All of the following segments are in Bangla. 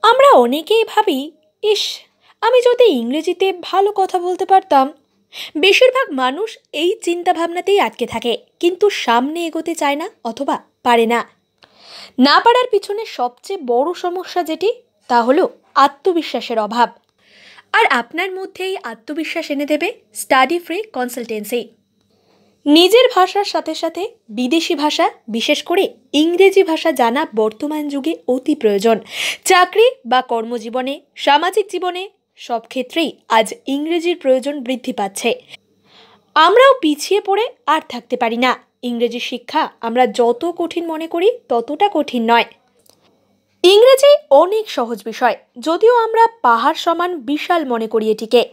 আমরা অনেকেই ভাবি, ইস, আমি যদি ইংরেজিতে ভালো কথা বলতে পারতাম। বেশিরভাগ মানুষ এই চিন্তাভাবনাতেই আটকে থাকে, কিন্তু সামনে এগোতে চায় না অথবা পারে না। না পারার পিছনে সবচেয়ে বড় সমস্যা যেটি, তা হলো আত্মবিশ্বাসের অভাব। আর আপনার মধ্যে এই আত্মবিশ্বাস এনে দেবে স্টাডি ফ্রি কনসালটেন্সি। নিজের ভাষার সাথে সাথে বিদেশি ভাষা, বিশেষ করে ইংরেজি ভাষা জানা বর্তমান যুগে অতি প্রয়োজন। চাকরি বা কর্মজীবনে, সামাজিক জীবনে সব ক্ষেত্রেই আজ ইংরেজির প্রয়োজন বৃদ্ধি পাচ্ছে। আমরাও পিছিয়ে পড়ে আর থাকতে পারি না। ইংরেজি শিক্ষা আমরা যত কঠিন মনে করি ততটা কঠিন নয়। ইংরেজি অনেক সহজ বিষয়, যদিও আমরা পাহাড় সমান বিশাল মনে করি এটিকে।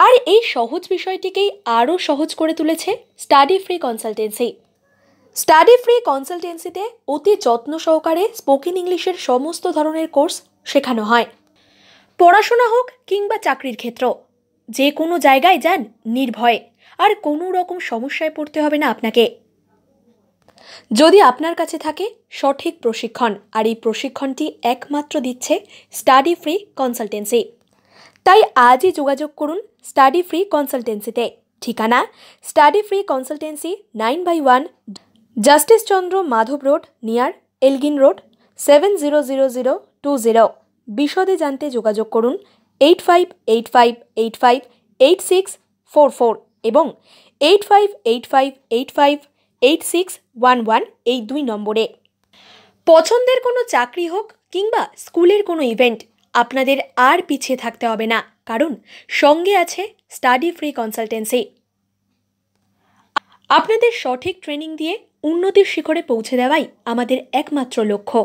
আর এই সহজ বিষয়টিকেই আরও সহজ করে তুলেছে study free consultancy. Study free কনসালটেন্সিতে অতি যত্ন সহকারে স্পোকেন ইংলিশের সমস্ত ধরনের কোর্স শেখানো হয়। পড়াশোনা হোক কিংবা চাকরির ক্ষেত্র, যে কোনো জায়গায় যান নির্ভয়ে, আর কোনো রকম সমস্যায় পড়তে হবে না আপনাকে, যদি আপনার কাছে থাকে সঠিক প্রশিক্ষণ। আর এই প্রশিক্ষণটি একমাত্র দিচ্ছে স্টাডি ফ্রি কনসালটেন্সি। তাই আজই যোগাযোগ করুন স্টাডি ফ্রি কনসালটেন্সিতে। ঠিকানা study free consultancy, 9/1 justice Chandra Madhab road, near Elgin road, 700020। বিশদে জানতে যোগাযোগ করুন 8585858644 এবং 8585858611 এই 2 নম্বরে। পছন্দের কোনো চাকরি হোক কিংবা স্কুলের কোনো ইভেন্ট, আপনাদের আর পিছিয়ে থাকতে হবে না, কারণ সঙ্গে আছে স্টাডি ফ্রি কনসালটেন্সি। আপনাদের সঠিক ট্রেনিং দিয়ে উন্নতির শিখরে পৌঁছে দেওয়াই আমাদের একমাত্র লক্ষ্য।